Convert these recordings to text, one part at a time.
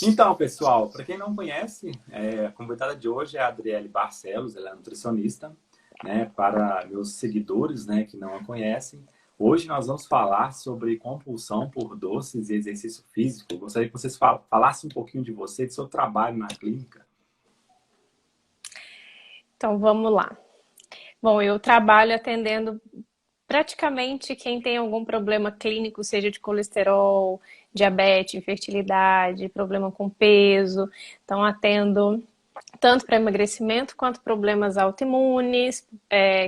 Então, pessoal, para quem não conhece, a convidada de hoje é a Adriele Barcelos, ela é nutricionista, né? Para meus seguidores, né, que não a conhecem, hoje nós vamos falar sobre compulsão por doces e exercício físico. Eu gostaria que vocês falassem um pouquinho de você, do seu trabalho na clínica. Então vamos lá. Bom, eu trabalho atendendo praticamente quem tem algum problema clínico, seja de colesterol, diabetes, infertilidade, problema com peso. Então atendo tanto para emagrecimento quanto problemas autoimunes,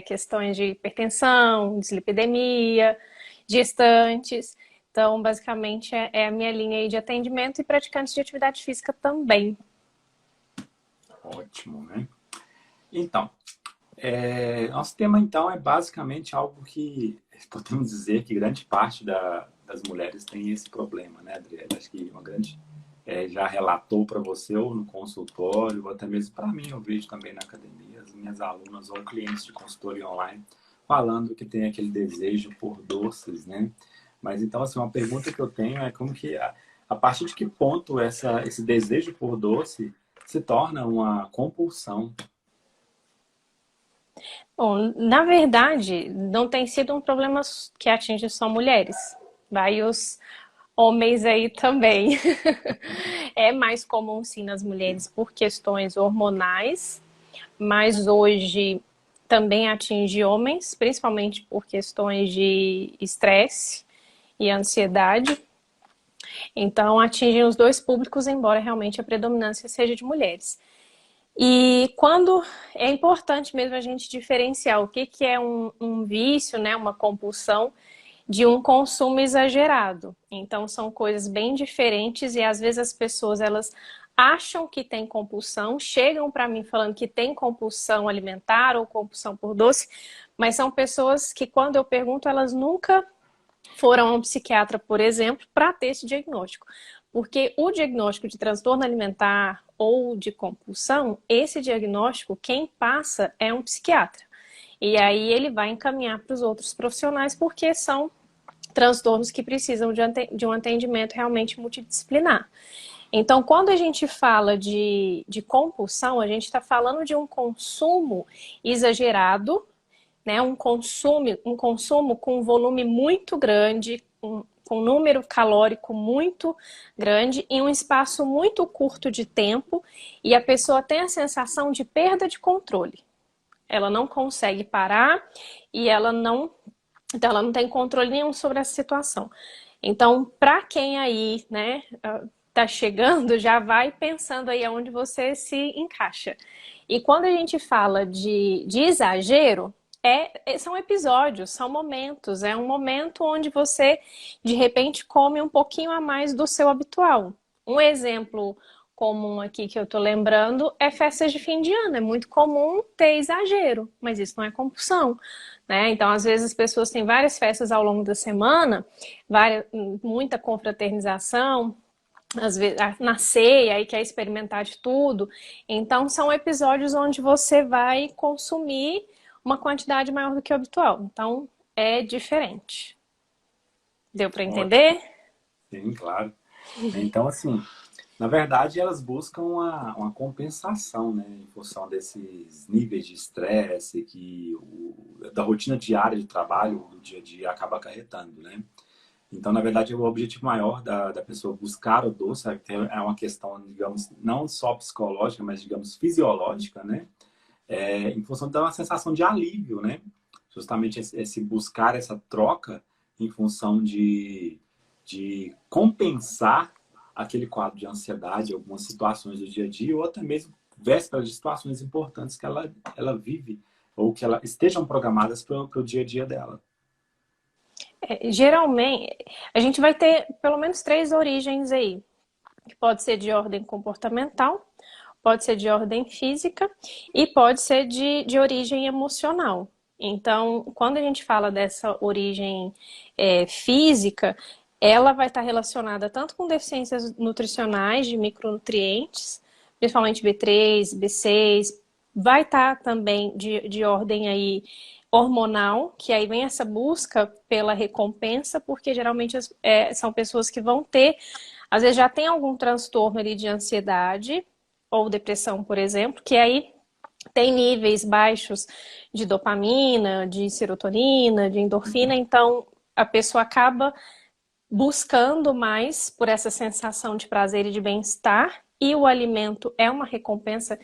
questões de hipertensão, dislipidemia, gestantes. Então, basicamente, é a minha linha aí de atendimento e praticantes de atividade física também. Ótimo, né? Então, nosso tema então é basicamente algo que podemos dizer que grande parte das mulheres tem esse problema, né, Adriana? Acho que uma grande já relatou para você ou no consultório, ou até mesmo para mim, eu vejo também na academia, as minhas alunas ou clientes de consultoria online falando que tem aquele desejo por doces, né? Mas então, assim, uma pergunta que eu tenho é como que, a partir de que ponto esse desejo por doce se torna uma compulsão? Bom, na verdade, não tem sido um problema que atinge só mulheres. Vai os homens aí também. É mais comum sim nas mulheres por questões hormonais, mas hoje também atinge homens, principalmente por questões de estresse e ansiedade. Então atingem os dois públicos, embora realmente a predominância seja de mulheres. E quando é importante mesmo a gente diferenciar o que é um vício, né, uma compulsão, de um consumo exagerado. Então são coisas bem diferentes e às vezes as pessoas elas acham que tem compulsão, chegam para mim falando que tem compulsão alimentar ou compulsão por doce, mas são pessoas que quando eu pergunto elas nunca foram a um psiquiatra, por exemplo, para ter esse diagnóstico. Porque o diagnóstico de transtorno alimentar ou de compulsão, esse diagnóstico, quem passa é um psiquiatra. E aí ele vai encaminhar para os outros profissionais, porque são transtornos que precisam de um atendimento realmente multidisciplinar. Então, quando a gente fala de compulsão, a gente está falando de um consumo exagerado, né? Um consumo com um volume muito grande, com um número calórico muito grande, em um espaço muito curto de tempo, e a pessoa tem a sensação de perda de controle. Ela não consegue parar e então ela não tem controle nenhum sobre essa situação. Então, para quem aí, né, tá chegando, já vai pensando aí aonde você se encaixa. E quando a gente fala de exagero, são episódios, são momentos. É um momento onde você, de repente, come um pouquinho a mais do seu habitual. Um exemplo comum aqui que eu tô lembrando é festas de fim de ano. É muito comum ter exagero, mas isso não é compulsão, né? Então, às vezes, as pessoas têm várias festas ao longo da semana, muita confraternização, às vezes na ceia e quer experimentar de tudo. Então, são episódios onde você vai consumir uma quantidade maior do que o habitual. Então, é diferente. Deu para Ótimo, entender? sim, claro. Então, assim, na verdade, elas buscam uma compensação, né, em função desses níveis de estresse da rotina diária de trabalho, do dia a dia, acaba acarretando, né? Então, na verdade, o objetivo maior da pessoa buscar o doce é uma questão, digamos, não só psicológica, mas, digamos, fisiológica, né? Em função de dar uma sensação de alívio, né? Justamente esse buscar essa troca em função de compensar aquele quadro de ansiedade, algumas situações do dia a dia, ou até mesmo vésperas de situações importantes que ela vive, ou que ela estejam programadas para o dia a dia dela. Geralmente, a gente vai ter pelo menos três origens aí, que pode ser de ordem comportamental, pode ser de ordem física e pode ser de origem emocional. Então, quando a gente fala dessa origem física, ela vai estar relacionada tanto com deficiências nutricionais de micronutrientes, principalmente B3, B6, vai estar também de ordem aí hormonal, que aí vem essa busca pela recompensa, porque geralmente são pessoas que vão ter às vezes já tem algum transtorno ali de ansiedade ou depressão, por exemplo, que aí tem níveis baixos de dopamina, de serotonina, de endorfina, então a pessoa acaba buscando mais por essa sensação de prazer e de bem-estar, e o alimento é uma recompensa.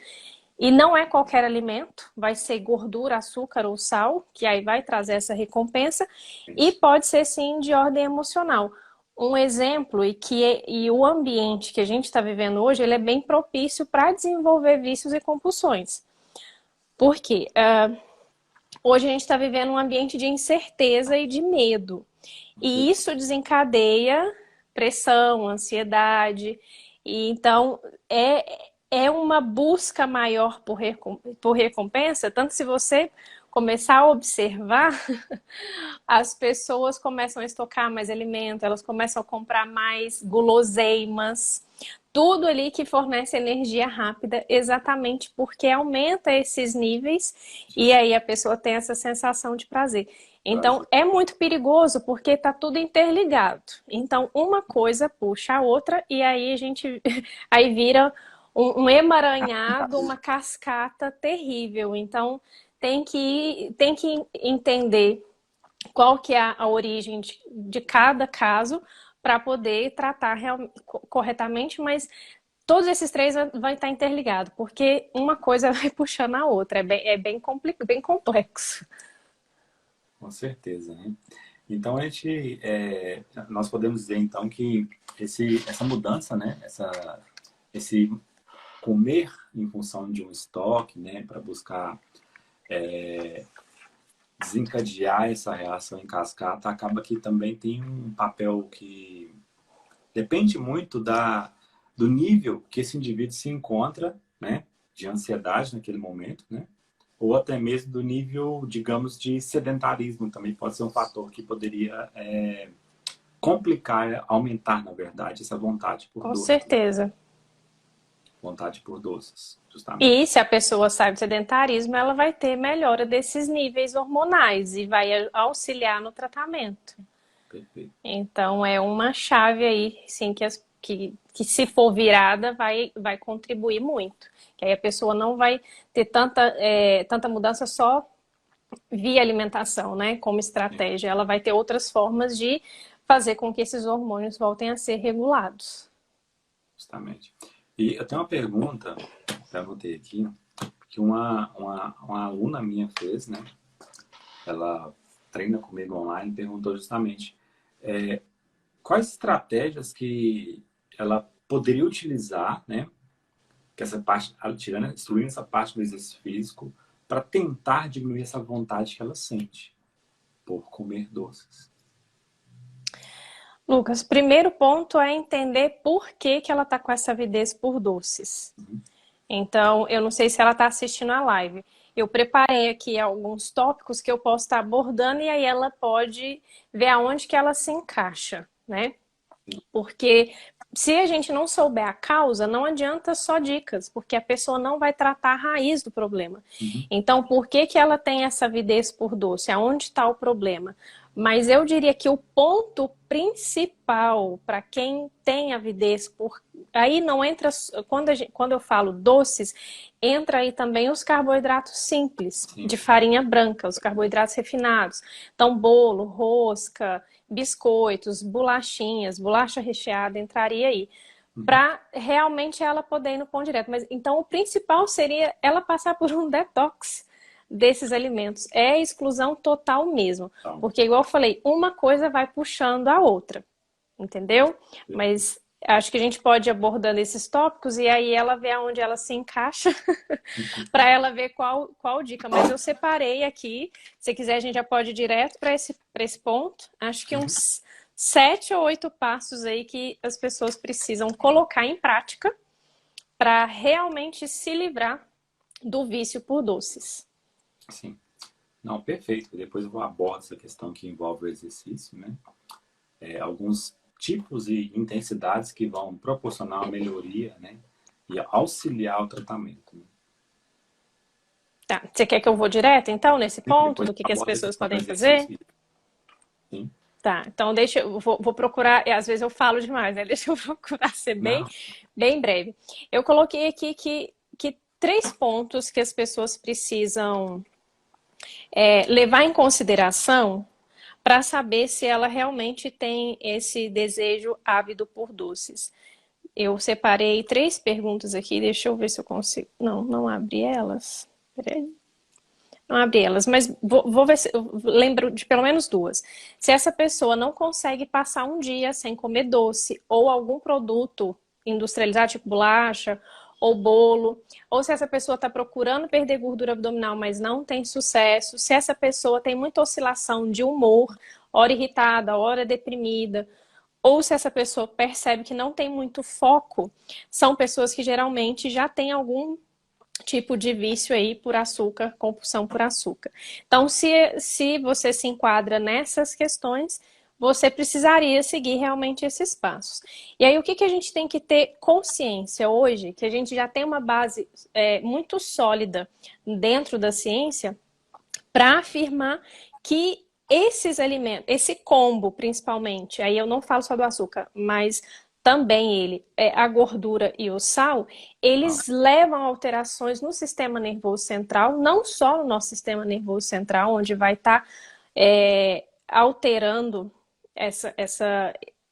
E não é qualquer alimento, vai ser gordura, açúcar ou sal, que aí vai trazer essa recompensa, e pode ser sim de ordem emocional. Um exemplo, e o ambiente que a gente está vivendo hoje, ele é bem propício para desenvolver vícios e compulsões. Por quê? Hoje a gente está vivendo um ambiente de incerteza e de medo. E isso desencadeia pressão, ansiedade. E então é uma busca maior por recompensa. Tanto se você começar a observar, as pessoas começam a estocar mais alimento, elas começam a comprar mais guloseimas, tudo ali que fornece energia rápida, exatamente porque aumenta esses níveis e aí a pessoa tem essa sensação de prazer. Então é muito perigoso porque está tudo interligado. Então uma coisa puxa a outra e aí a gente aí vira um emaranhado, uma cascata terrível. Então tem que entender qual que é a origem de cada caso para poder tratar corretamente, mas todos esses três vai estar interligado, porque uma coisa vai puxando a outra, bem complexo. Com certeza, né? Então nós podemos dizer então que essa mudança, né? Esse comer em função de um estoque, né? Para buscar desencadear essa reação em cascata, acaba que também tem um papel que depende muito do nível que esse indivíduo se encontra, né? De ansiedade naquele momento, né? Ou até mesmo do nível, digamos, de sedentarismo também pode ser um fator que poderia complicar, aumentar, na verdade, essa vontade por Com doce. certeza. Vontade por doces, E justamente. se a pessoa sai do sedentarismo, ela vai ter melhora desses níveis hormonais e vai auxiliar no tratamento. Perfeito. Então é uma chave aí, sim, que se for virada vai contribuir muito. Que aí a pessoa não vai ter tanta mudança só via alimentação, né? Como estratégia. Ela vai ter outras formas de fazer com que esses hormônios voltem a ser regulados. Justamente. E eu tenho uma pergunta, já anotei aqui, que uma aluna minha fez, né? Ela treina comigo online, perguntou justamente quais estratégias que ela poderia utilizar, né? Que essa parte, excluindo essa parte do exercício físico, para tentar diminuir essa vontade que ela sente por comer doces. Lucas, primeiro ponto é entender por que ela está com essa avidez por doces. Então, eu não sei se ela está assistindo a live. Eu preparei aqui alguns tópicos que eu posso estar abordando e aí ela pode ver aonde que ela se encaixa, né? Porque se a gente não souber a causa, não adianta só dicas, porque a pessoa não vai tratar a raiz do problema. Então, por que que ela tem essa avidez por doce? Aonde está o problema? Mas eu diria que o ponto principal para quem tem avidez por... Aí não entra... Quando eu falo doces, entra aí também os carboidratos simples, de farinha branca, os carboidratos refinados. Então, bolo, rosca, biscoitos, bolachinhas, bolacha recheada entraria aí. Para realmente ela poder ir no pão direto. Mas então o principal seria ela passar por um detox desses alimentos. É a exclusão total mesmo. Porque, igual eu falei, uma coisa vai puxando a outra. Entendeu? Mas acho que a gente pode ir abordando esses tópicos e aí ela vê aonde ela se encaixa para ela ver qual dica. Mas eu separei aqui. Se quiser, a gente já pode ir direto para esse ponto. Acho que uns 7 ou 8 passos aí que as pessoas precisam colocar em prática para realmente se livrar do vício por doces. Sim. Não, perfeito. Depois eu abordo essa questão que envolve o exercício, né? Alguns tipos e intensidades que vão proporcionar uma melhoria, né? E auxiliar o tratamento. Né? Tá. Você quer que eu vou direto, então, nesse ponto, Depois do que as aborda a pessoas questão do podem fazer? exercício. Sim. Tá, então deixa vou procurar, e às vezes eu falo demais, né? Deixa eu procurar ser Não, bem breve. Eu coloquei aqui que três pontos que as pessoas precisam levar em consideração para saber se ela realmente tem esse desejo ávido por doces. Eu separei três perguntas aqui, deixa eu ver se eu consigo. Não, não abri elas. Peraí. Não abri elas, mas vou ver se eu lembro de pelo menos duas. Se essa pessoa não consegue passar um dia sem comer doce ou algum produto industrializado, tipo bolacha ou bolo, ou se essa pessoa está procurando perder gordura abdominal, mas não tem sucesso, se essa pessoa tem muita oscilação de humor, hora irritada, hora deprimida, ou se essa pessoa percebe que não tem muito foco, são pessoas que geralmente já têm algum tipo de vício aí por açúcar, compulsão por açúcar. Então, se você se enquadra nessas questões, você precisaria seguir realmente esses passos. E aí, o que a gente tem que ter consciência hoje, que a gente já tem uma base muito sólida dentro da ciência, para afirmar que esses alimentos, esse combo principalmente, aí eu não falo só do açúcar, mas também a gordura e o sal, eles levam a alterações no sistema nervoso central, não só no nosso sistema nervoso central, onde vai estar alterando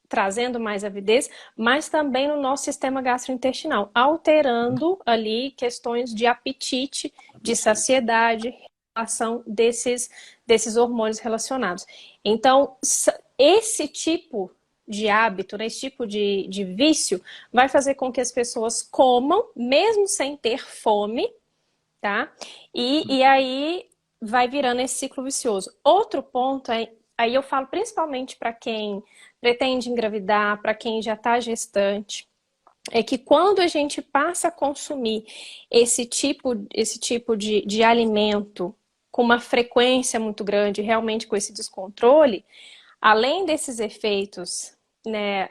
trazendo mais avidez, mas também no nosso sistema gastrointestinal, alterando ali questões de apetite, de saciedade, ação desses hormônios relacionados. Então, esse tipo de hábito, né, esse tipo de vício, vai fazer com que as pessoas comam, mesmo sem ter fome, tá? E aí vai virando esse ciclo vicioso. Outro ponto aí eu falo principalmente para quem pretende engravidar, para quem já está gestante, é que quando a gente passa a consumir esse tipo de alimento com uma frequência muito grande, realmente com esse descontrole, além desses efeitos, né,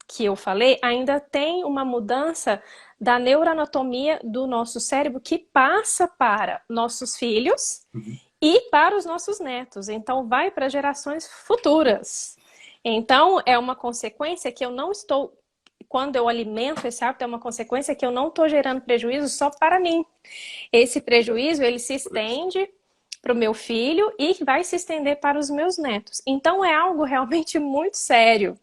que eu falei, ainda tem uma mudança da neuroanatomia do nosso cérebro que passa para nossos filhos e para os nossos netos. Então, vai para gerações futuras. Então, é uma consequência que eu não estou... Quando eu alimento esse hábito, é uma consequência que eu não estou gerando prejuízo só para mim. Esse prejuízo, ele se estende para o meu filho e vai se estender para os meus netos. Então, é algo realmente muito sério.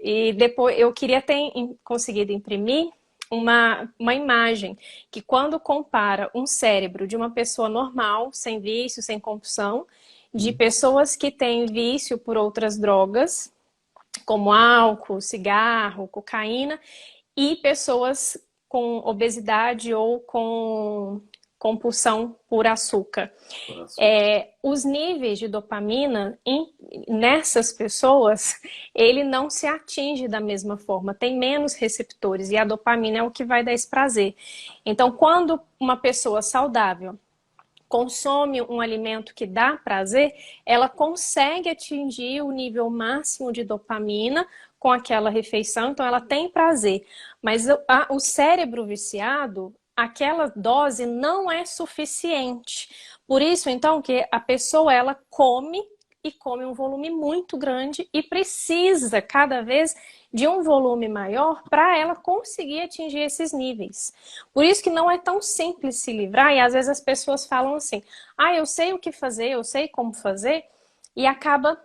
E depois, eu queria ter conseguido imprimir uma imagem que quando compara um cérebro de uma pessoa normal, sem vício, sem compulsão, de pessoas que têm vício por outras drogas, como álcool, cigarro, cocaína, e pessoas com obesidade ou com compulsão por açúcar. Os níveis de dopamina nessas pessoas, ele não se atinge da mesma forma, tem menos receptores, e a dopamina é o que vai dar esse prazer. Então, quando uma pessoa saudável consome um alimento que dá prazer, ela consegue atingir o nível máximo de dopamina com aquela refeição, então ela tem prazer. Mas o cérebro viciado, aquela dose não é suficiente. Por isso, então, que a pessoa, ela come e come um volume muito grande e precisa cada vez de um volume maior para ela conseguir atingir esses níveis. Por isso que não é tão simples se livrar, e às vezes as pessoas falam assim, eu sei o que fazer, eu sei como fazer, e acaba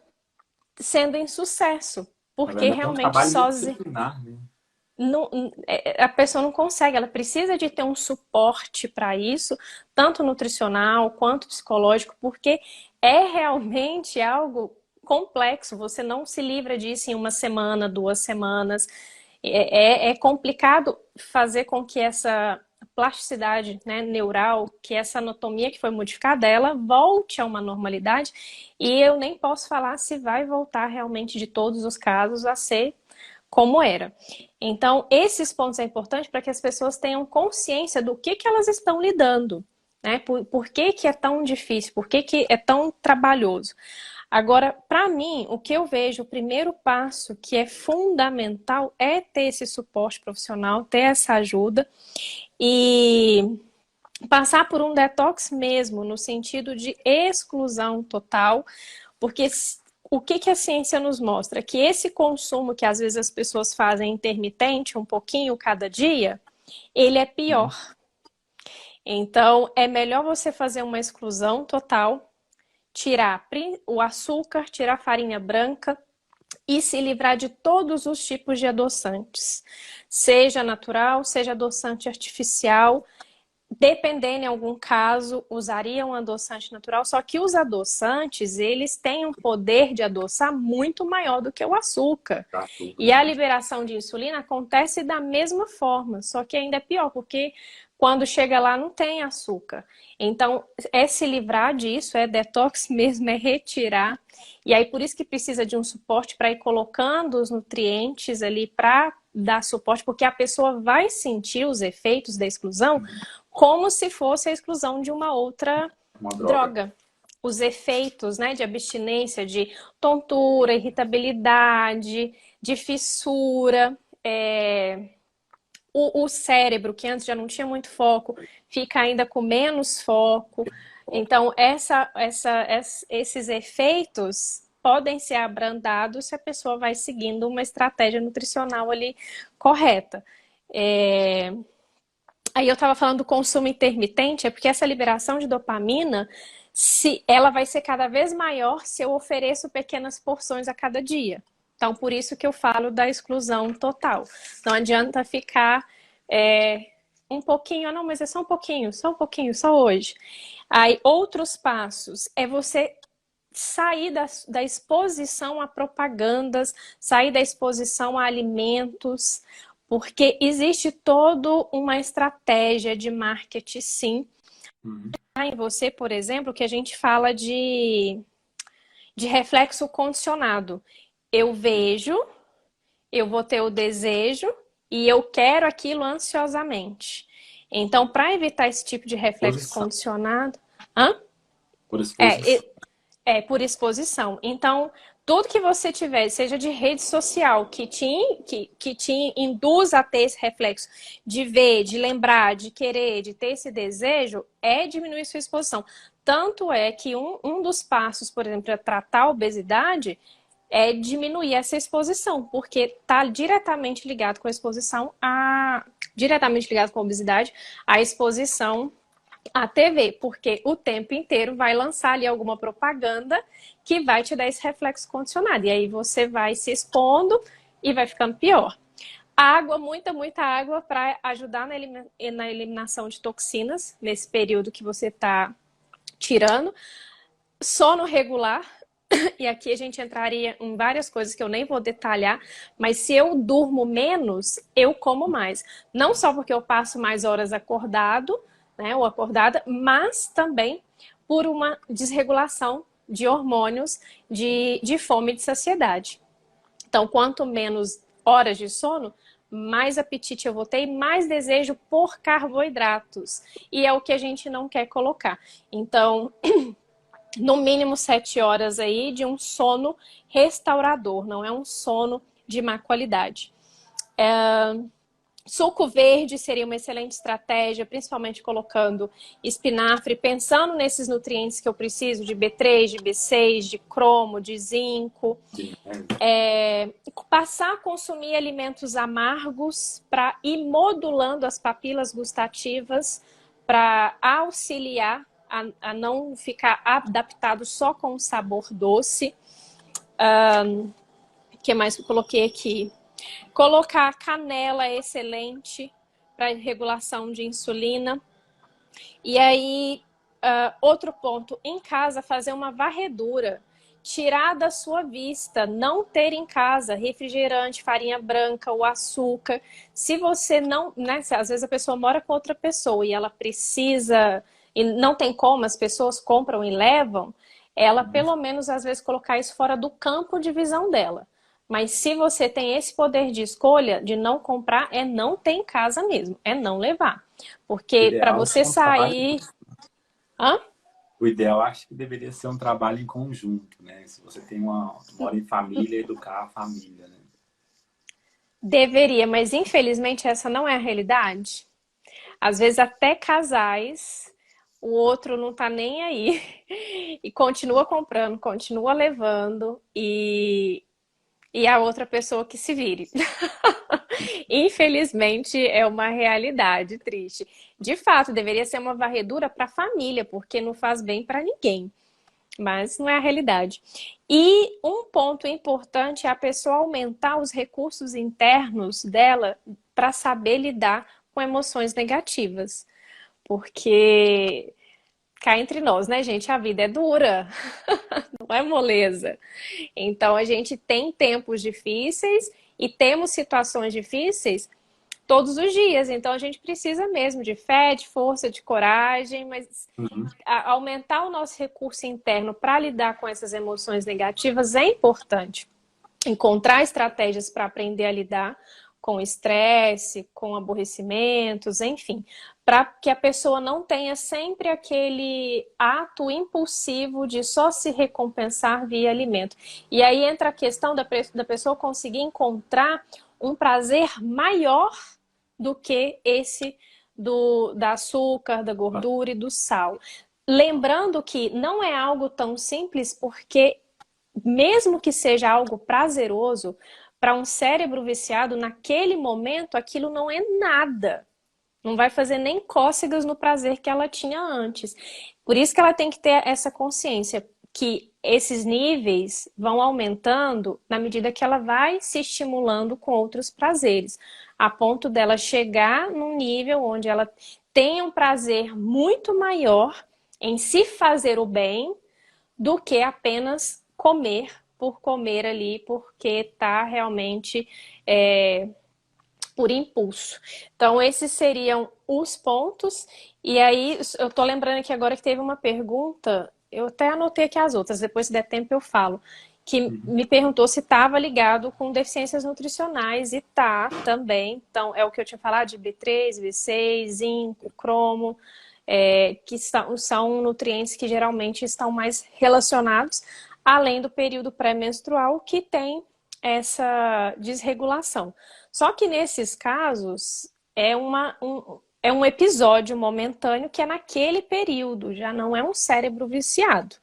sendo insucesso, porque é um realmente trabalho sozinho multidisciplinar, né? a pessoa não consegue, ela precisa de ter um suporte para isso, tanto nutricional quanto psicológico, porque é realmente algo complexo, você não se livra disso em uma semana, 2 semanas, é complicado fazer com que essa plasticidade, né, neural, que essa anatomia que foi modificada, ela volte a uma normalidade, e eu nem posso falar se vai voltar realmente de todos os casos a ser como era. Então, esses pontos é importante para que as pessoas tenham consciência do que elas estão lidando, né? Por que é tão difícil, por que é tão trabalhoso. Agora, para mim, o que eu vejo, o primeiro passo que é fundamental é ter esse suporte profissional, ter essa ajuda e passar por um detox mesmo, no sentido de exclusão total, porque o que que a ciência nos mostra? Que esse consumo que às vezes as pessoas fazem intermitente, um pouquinho cada dia, ele é pior. Uhum. Então, é melhor você fazer uma exclusão total, tirar o açúcar, tirar a farinha branca e se livrar de todos os tipos de adoçantes, seja natural, seja adoçante artificial. Dependendo, em algum caso, usaria um adoçante natural, só que os adoçantes, eles têm um poder de adoçar muito maior do que o açúcar. Açúcar, E a né? liberação de insulina acontece da mesma forma, só que ainda é pior, porque quando chega lá não tem açúcar. Então, é se livrar disso, é detox mesmo, é retirar. E aí, por isso que precisa de um suporte para ir colocando os nutrientes ali para dar suporte, porque a pessoa vai sentir os efeitos da exclusão como se fosse a exclusão de uma outra Uma droga. droga. Os efeitos, né, de abstinência, de tontura, irritabilidade, de fissura, o cérebro, que antes já não tinha muito foco, fica ainda com menos foco. Então, esses efeitos podem ser abrandados se a pessoa vai seguindo uma estratégia nutricional ali correta. Aí eu estava falando do consumo intermitente, é porque essa liberação de dopamina, se ela vai ser cada vez maior se eu ofereço pequenas porções a cada dia. Então, por isso que eu falo da exclusão total. Não adianta ficar um pouquinho, não, mas é só um pouquinho, só hoje. Aí, outros passos é você sair da exposição a propagandas, sair da exposição a alimentos, porque existe toda uma estratégia de marketing, sim. Uhum. Em você, por exemplo, que a gente fala de reflexo condicionado. Eu vejo, eu vou ter o desejo e eu quero aquilo ansiosamente. Então, para evitar esse tipo de reflexo Exposição. condicionado, hã? Por É, exposição. por exposição. Então, tudo que você tiver, seja de rede social, que te induz a ter esse reflexo de ver, de lembrar, de querer, de ter esse desejo, é diminuir sua exposição. Tanto é que um dos passos, por exemplo, para tratar a obesidade é diminuir essa exposição, porque está diretamente ligado com a exposição a. Diretamente ligado com a obesidade, a exposição a TV, porque o tempo inteiro vai lançar ali alguma propaganda que vai te dar esse reflexo condicionado. E aí você vai se expondo e vai ficando pior. Água, muita água para ajudar na eliminação de toxinas nesse período que você está tirando. Sono regular, e aqui a gente entraria em várias coisas que eu nem vou detalhar, mas se eu durmo menos, eu como mais. Não só porque eu passo mais horas acordado, né, ou acordada, mas também por uma desregulação de hormônios de fome e de saciedade. Então, quanto menos horas de sono, mais apetite eu vou ter e mais desejo por carboidratos. E é o que a gente não quer colocar. Então, no mínimo 7 horas aí de um sono restaurador, não é um sono de má qualidade. Suco verde seria uma excelente estratégia, principalmente colocando espinafre, pensando nesses nutrientes que eu preciso, de B3, de B6, de cromo, de zinco. Sim, Passar a consumir alimentos amargos para ir modulando as papilas gustativas para auxiliar a não ficar adaptado só com o sabor doce. O que mais que eu coloquei aqui? Colocar canela é excelente para regulação de insulina. E aí, outro ponto, em casa fazer uma varredura, tirar da sua vista, não ter em casa refrigerante, farinha branca, o açúcar. Se você não, né, às vezes a pessoa mora com outra pessoa e ela precisa, e não tem como, as pessoas compram e levam, ela pelo menos às vezes colocar isso fora do campo de visão dela. Mas se você tem esse poder de escolha de não comprar, é não ter em casa mesmo, é não levar. Porque para ideal você é um trabalho. sair. Hã? O ideal acho que deveria ser um trabalho em conjunto, né? Se você tem mora em família, educar a família, né? Deveria, mas infelizmente essa não é a realidade. Às vezes até casais o outro não tá nem aí e continua comprando, continua levando e a outra pessoa que se vire. Infelizmente, é uma realidade triste. De fato, deveria ser uma varredura para a família, porque não faz bem para ninguém. Mas não é a realidade. E um ponto importante é a pessoa aumentar os recursos internos dela para saber lidar com emoções negativas. Porque cá entre nós, né, gente? A vida é dura, não é moleza. Então a gente tem tempos difíceis e temos situações difíceis todos os dias. Então a gente precisa mesmo de fé, de força, de coragem, mas Uhum. aumentar o nosso recurso interno para lidar com essas emoções negativas é importante. Encontrar estratégias para aprender a lidar com estresse, com aborrecimentos, enfim, para que a pessoa não tenha sempre aquele ato impulsivo de só se recompensar via alimento. E aí entra a questão da pessoa conseguir encontrar um prazer maior do que esse da açúcar, da gordura e do sal. Lembrando que não é algo tão simples, porque mesmo que seja algo prazeroso, para um cérebro viciado, naquele momento, aquilo não é nada. Não vai fazer nem cócegas no prazer que ela tinha antes. Por isso que ela tem que ter essa consciência que esses níveis vão aumentando na medida que ela vai se estimulando com outros prazeres, a ponto dela chegar num nível onde ela tem um prazer muito maior em se fazer o bem do que apenas comer por comer ali, porque está realmente por impulso. Então, esses seriam os pontos. E aí, eu tô lembrando aqui agora que teve uma pergunta, eu até anotei aqui as outras, depois se der tempo eu falo, que Uhum. me perguntou se estava ligado com deficiências nutricionais, e tá também. Então, é o que eu tinha falado de B3, B6, zinco, cromo, que são nutrientes que geralmente estão mais relacionados, além do período pré-menstrual, que tem essa desregulação. Só que nesses casos é um episódio momentâneo que é naquele período, já não é um cérebro viciado.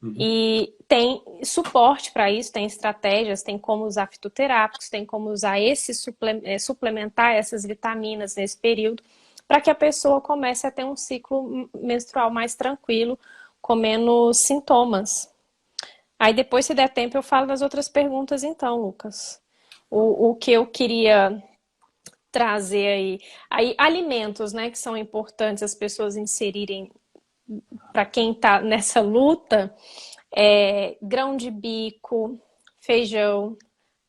Uhum. E tem suporte para isso, tem estratégias, tem como usar fitoterápicos, tem como usar suplementar essas vitaminas nesse período, para que a pessoa comece a ter um ciclo menstrual mais tranquilo, com menos sintomas. Aí depois, se der tempo, eu falo das outras perguntas então, Lucas. O que eu queria trazer aí alimentos, né, que são importantes as pessoas inserirem para quem está nessa luta, grão de bico, feijão,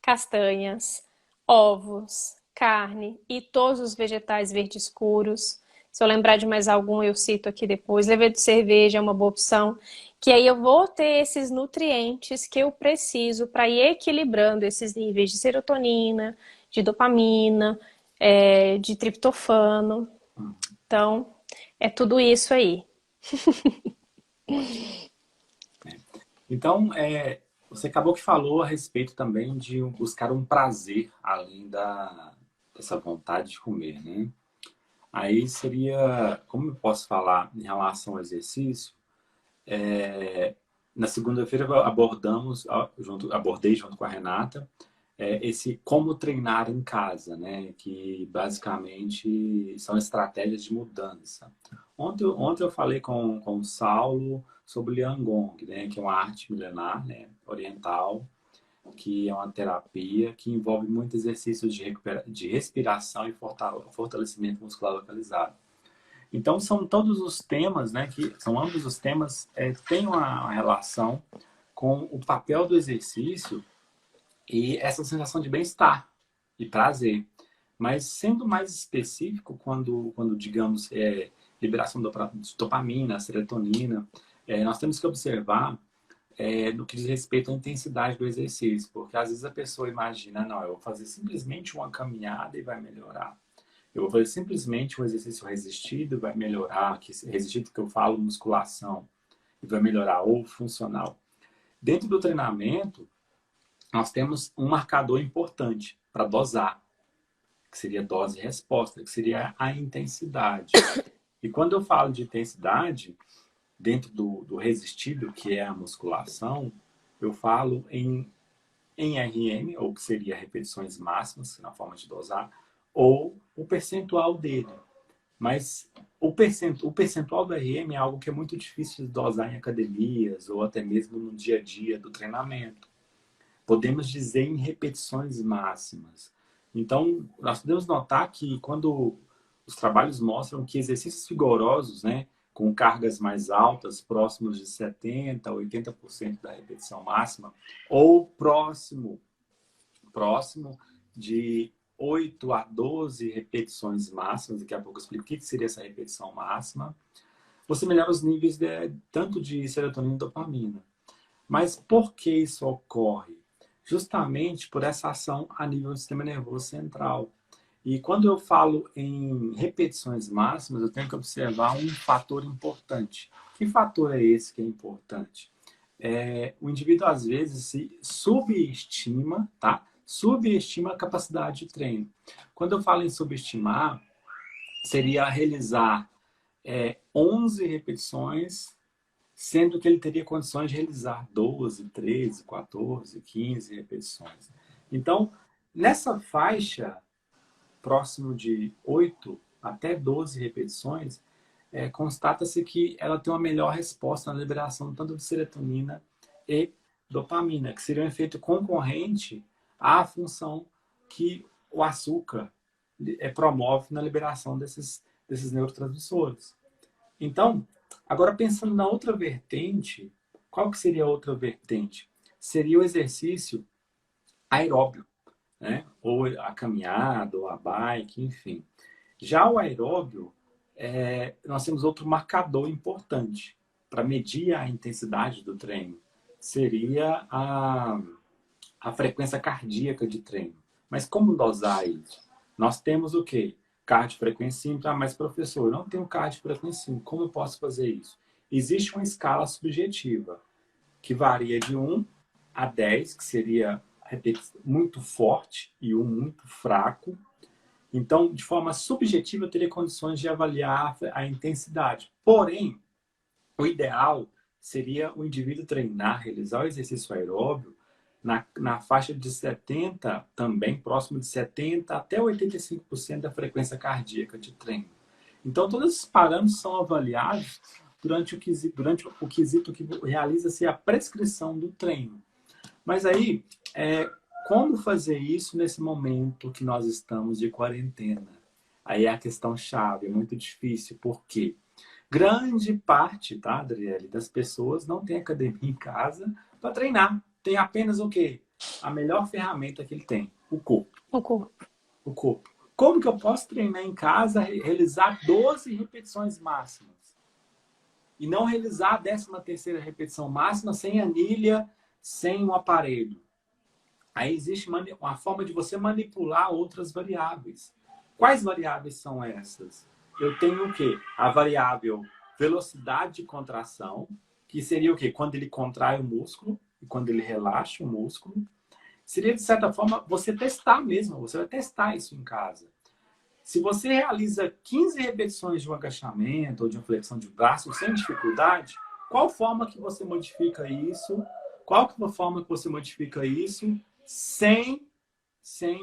castanhas, ovos, carne e todos os vegetais verdes escuros. Se eu lembrar de mais algum, eu cito aqui depois. Levedura de cerveja é uma boa opção, que aí eu vou ter esses nutrientes que eu preciso para ir equilibrando esses níveis de serotonina, de dopamina, de triptofano. Então, é tudo isso aí. Ótimo. Então, você acabou que falou a respeito também de buscar um prazer além dessa vontade de comer, né? Aí seria, como eu posso falar em relação ao exercício, na segunda-feira abordei junto com a Renata, esse como treinar em casa, né? Que basicamente são estratégias de mudança. Ontem eu falei com o Saulo sobre o Liang Gong, né? Que é uma arte milenar, né? Oriental, que é uma terapia que envolve muitos exercícios de respiração e fortalecimento muscular localizado. Então são todos os temas, né? Que são ambos os temas têm uma relação com o papel do exercício e essa sensação de bem-estar e prazer. Mas sendo mais específico, quando digamos, liberação de dopamina, serotonina, nós temos que observar no que diz respeito à intensidade do exercício. Porque às vezes a pessoa imagina, não, eu vou fazer simplesmente uma caminhada e vai melhorar. Eu vou fazer simplesmente um exercício resistido e vai melhorar. Resistido que eu falo musculação e vai melhorar, ou funcional. Dentro do treinamento, nós temos um marcador importante para dosar, que seria dose e resposta, que seria a intensidade. E quando eu falo de intensidade, dentro do resistido, que é a musculação, eu falo em RM, ou que seria repetições máximas, na forma de dosar, ou o percentual dele. Mas o percentual do RM é algo que é muito difícil de dosar em academias, ou até mesmo no dia a dia do treinamento. Podemos dizer em repetições máximas. Então, nós podemos notar que quando os trabalhos mostram que exercícios vigorosos, né, com cargas mais altas, próximos de 70% a 80% da repetição máxima, ou próximo de 8 a 12 repetições máximas, daqui a pouco eu explico o que seria essa repetição máxima, você melhora os níveis tanto de serotonina e dopamina. Mas por que isso ocorre? Justamente por essa ação a nível do sistema nervoso central. E quando eu falo em repetições máximas, eu tenho que observar um fator importante. Que fator é esse que é importante? O indivíduo, às vezes, se subestima, tá? Subestima a capacidade de treino. Quando eu falo em subestimar, seria realizar 11 repetições, sendo que ele teria condições de realizar 12, 13, 14, 15 repetições. Então, nessa faixa, próximo de 8 até 12 repetições, constata-se que ela tem uma melhor resposta na liberação tanto de serotonina e dopamina, que seria um efeito concorrente à função que o açúcar promove na liberação desses neurotransmissores. Então, agora pensando na outra vertente, qual que seria a outra vertente? Seria o exercício aeróbio, né? Ou a caminhada, ou a bike, enfim. Já o aeróbio, nós temos outro marcador importante para medir a intensidade do treino. Seria a frequência cardíaca de treino. Mas como dosar isso? Nós temos o quê? Cardiofrequencímetro. Ah, mas professor, eu não tenho cardiofrequencímetro. Como eu posso fazer isso? Existe uma escala subjetiva que varia de 1 a 10, que seria muito forte e 1 muito fraco. Então, de forma subjetiva, eu teria condições de avaliar a intensidade. Porém, o ideal seria o indivíduo treinar, realizar o exercício aeróbio na faixa de 70, também próximo de 70 até 85% da frequência cardíaca de treino. Então, todos esses parâmetros são avaliados durante o quesito que realiza-se a prescrição do treino. Mas aí, como fazer isso nesse momento que nós estamos de quarentena? Aí é a questão chave, é muito difícil, porque grande parte, tá, Adriele, das pessoas não tem academia em casa para treinar. Tem apenas o quê? A melhor ferramenta que ele tem, o corpo. O corpo. O corpo. Como que eu posso treinar em casa, realizar 12 repetições máximas? E não realizar a 13ª repetição máxima sem anilha, sem um aparelho. Aí existe uma forma de você manipular outras variáveis. Quais variáveis são essas? Eu tenho o quê? A variável velocidade de contração, que seria o quê? Quando ele contrai o músculo e quando ele relaxa o músculo. Seria, de certa forma, você testar mesmo. Você vai testar isso em casa. Se você realiza 15 repetições de um agachamento ou de uma flexão de braço sem dificuldade, qual forma que você modifica isso? Qual que é a forma que você modifica isso sem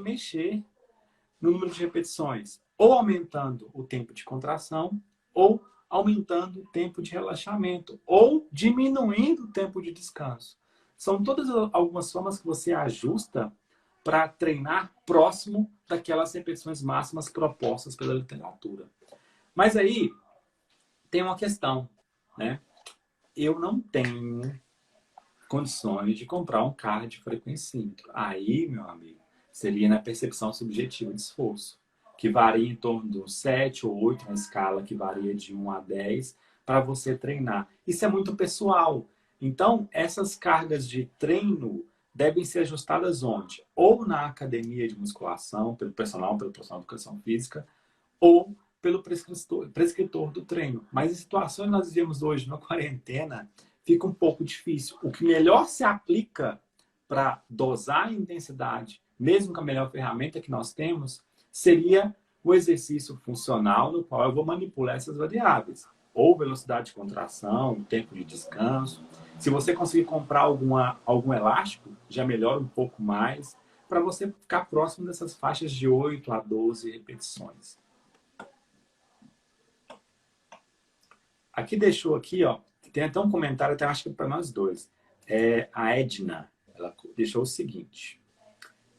mexer no número de repetições? Ou aumentando o tempo de contração, ou aumentando o tempo de relaxamento, ou diminuindo o tempo de descanso. São todas algumas formas que você ajusta para treinar próximo daquelas repetições máximas propostas pela literatura. Mas aí tem uma questão, né? Eu não tenho condições de comprar um cardiofrequencímetro. Aí, meu amigo, seria na percepção subjetiva de esforço, que varia em torno de 7 ou 8 na escala, que varia de 1 a 10, para você treinar. Isso é muito pessoal. Então, essas cargas de treino devem ser ajustadas onde? Ou na academia de musculação, pelo profissional de educação física, ou pelo prescritor do treino. Mas em situações que nós vivemos hoje na quarentena, fica um pouco difícil. O que melhor se aplica para dosar a intensidade, mesmo com a melhor ferramenta que nós temos, seria o exercício funcional no qual eu vou manipular essas variáveis. Ou velocidade de contração, tempo de descanso. Se você conseguir comprar algum elástico, já melhora um pouco mais, para você ficar próximo dessas faixas de 8 a 12 repetições. Aqui deixou aqui, ó, tem até um comentário, até acho que para nós dois. A Edna, ela deixou o seguinte: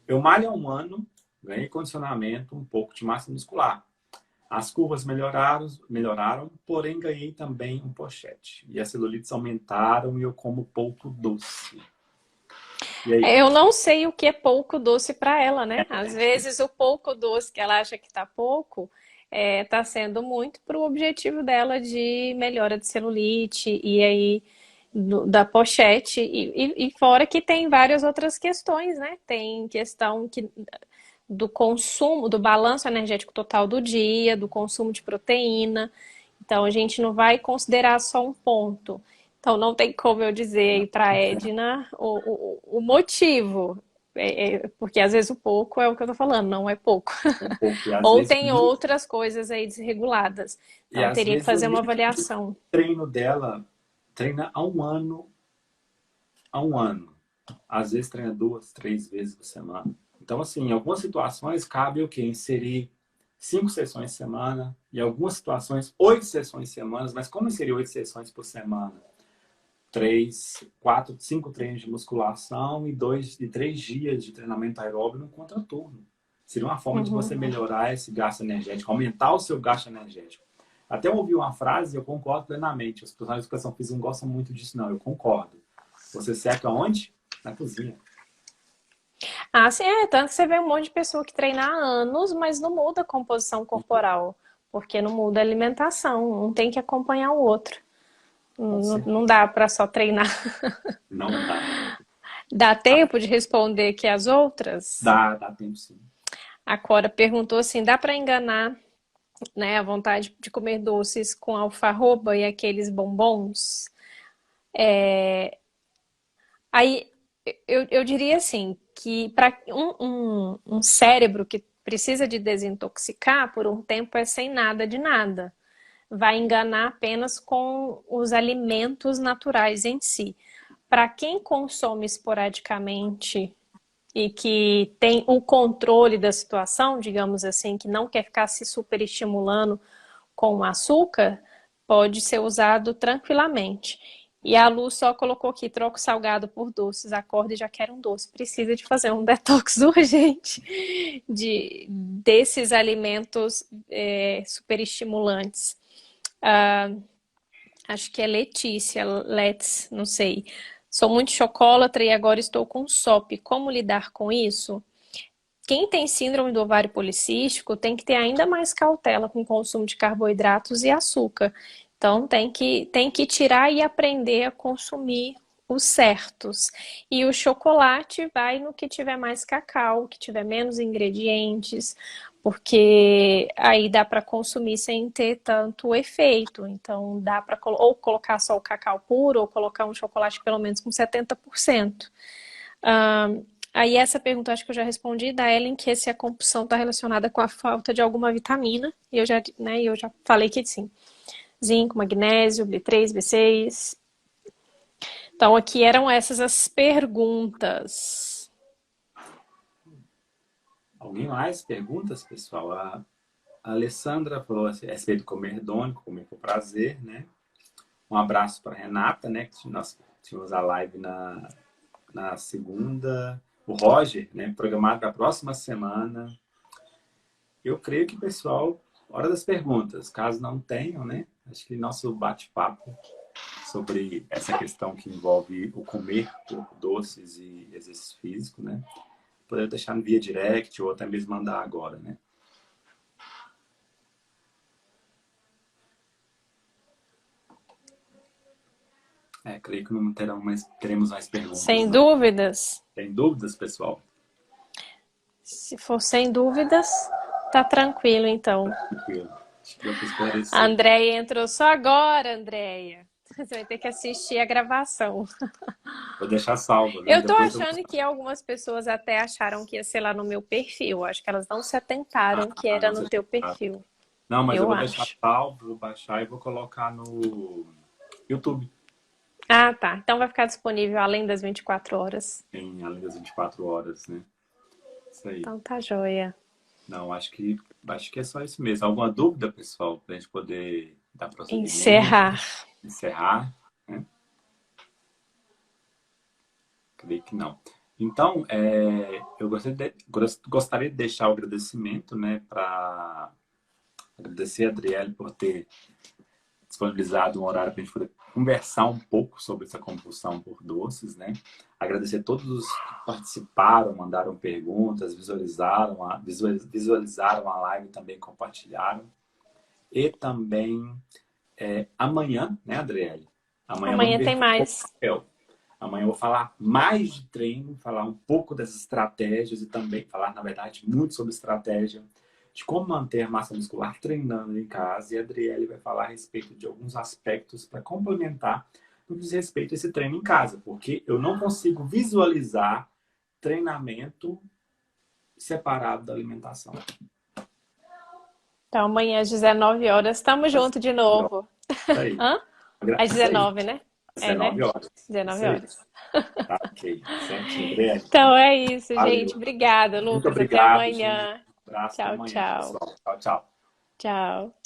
eu malho há 1 ano, ganhei condicionamento, um pouco de massa muscular. As curvas melhoraram, porém ganhei também um pochete. E as celulites aumentaram e eu como pouco doce. E aí? Eu não sei o que é pouco doce para ela, né? Às vezes o pouco doce que ela acha que tá pouco, tá sendo muito para o objetivo dela de melhora de celulite e aí da pochete. E fora que tem várias outras questões, né? Tem questão do consumo, do balanço energético total do dia, do consumo de proteína. Então, a gente não vai considerar só um ponto. Então, não tem como eu dizer aí para a Edna o motivo. Porque às vezes o pouco é o que eu tô falando, não é pouco. Um pouco. E às Ou vezes, tem outras coisas aí desreguladas. e Então, às teria que vezes o fazer uma nível de avaliação. treino dela treina há 1 ano. Há 1 ano. Às vezes treina 2, 3 vezes por semana. Então, assim, em algumas situações cabe o quê? Inserir 5 sessões por semana. Em algumas situações, 8 sessões por semana. Mas como inserir 8 sessões por semana? 3, 4, 5 treinos de musculação e 3 dias de treinamento aeróbio no contraturno. Seria uma forma de você melhorar esse gasto energético, aumentar o seu gasto energético. Até eu ouvi uma frase e eu concordo plenamente. Os profissionais de educação física não gostam muito disso, não. Eu concordo. Você seca onde? Na cozinha. Ah, sim, tanto que você vê um monte de pessoa que treina há anos, mas não muda a composição corporal, porque não muda a alimentação, um tem que acompanhar o outro. Não dá para só treinar. Não dá. Dá tempo de responder que as outras? Dá tempo sim. A Cora perguntou assim, dá para enganar, né, a vontade de comer doces com alfarroba e aqueles bombons? Aí eu diria assim, que para um cérebro que precisa de desintoxicar, por um tempo é sem nada de nada. Vai enganar apenas com os alimentos naturais em si. Para quem consome esporadicamente e que tem o controle da situação, digamos assim, que não quer ficar se superestimulando com o açúcar, pode ser usado tranquilamente. E a Lu só colocou aqui, troca o salgado por doces, acorda e já quer um doce. Precisa de fazer um detox urgente desses alimentos superestimulantes. Acho que é Letícia, Let's, não sei. Sou muito chocolatra e agora estou com SOP. Como lidar com isso? Quem tem síndrome do ovário policístico tem que ter ainda mais cautela com o consumo de carboidratos e açúcar. Então tem que tirar e aprender a consumir os certos. E o chocolate vai no que tiver mais cacau, que tiver menos ingredientes, porque aí dá para consumir sem ter tanto efeito. Então dá para ou colocar só o cacau puro ou colocar um chocolate pelo menos com 70%. Aí essa pergunta acho que eu já respondi da Ellen, que se a compulsão está relacionada com a falta de alguma vitamina. E eu já falei que sim. Zinco, magnésio, B3, B6. Então aqui eram essas as perguntas. Alguém mais? Perguntas, pessoal? A Alessandra falou assim, a respeito de comer dônico, comer com prazer, né? Um abraço para Renata, né? Que nós tivemos a live na segunda. O Roger, né? Programado para a próxima semana. Eu creio que, pessoal, hora das perguntas. Caso não tenham, né? Acho que nosso bate-papo sobre essa questão que envolve o comer por doces e exercício físico, né? Poder deixar no via direct ou até mesmo mandar agora, né? Creio que não teremos mais perguntas. Sem não. dúvidas. Tem dúvidas, pessoal? Se for sem dúvidas, tá tranquilo então. Tranquilo. Acho que deu para esclarecer. A Andréia entrou só agora, Andréia. Você vai ter que assistir a gravação. Vou deixar salvo, né? Eu tô Depois eu... achando que algumas pessoas até acharam que ia ser lá no meu perfil. Acho que elas não se atentaram que era não no sei. teu perfil. Não, mas eu Eu vou deixar acho. salvo, vou baixar e vou colocar no YouTube, Ah, tá. Então vai ficar disponível além das 24 horas. em além das 24 horas, né? Isso aí. Então tá joia. Não, acho que é só isso mesmo. Alguma dúvida, pessoal, para a gente poder dar prosseguimento, Encerrar. encerrar, né? Creio que não. Então, eu gostaria de deixar o agradecimento, né, para agradecer a Adriele por ter disponibilizado um horário para a gente poder conversar um pouco sobre essa compulsão por doces, né? Agradecer a todos os que participaram, mandaram perguntas, visualizaram a live, também compartilharam. E também amanhã, né, Adriele? Amanhã vamos Amanhã ver tem o mais. papel. Amanhã eu vou falar mais de treino, falar um pouco dessas estratégias e também falar, na verdade, muito sobre estratégia de como manter a massa muscular treinando em casa. E a Adriele vai falar a respeito de alguns aspectos para complementar no que diz respeito a esse treino em casa, porque eu não consigo visualizar treinamento separado da alimentação. Então amanhã às 19 horas, estamos Às junto de 19 horas. novo. Isso aí. Hã? Às Isso aí. 19, né? Às É, né? 19 horas. 19 Isso aí. horas. Tá, ok. Certinho, Adriele. Então é isso, gente. Valeu. Obrigada, Muito Lucas. Até obrigado, gente. amanhã. Um abraço, até Tchau, amanhã, tchau. pessoal. Tchau, tchau. Tchau.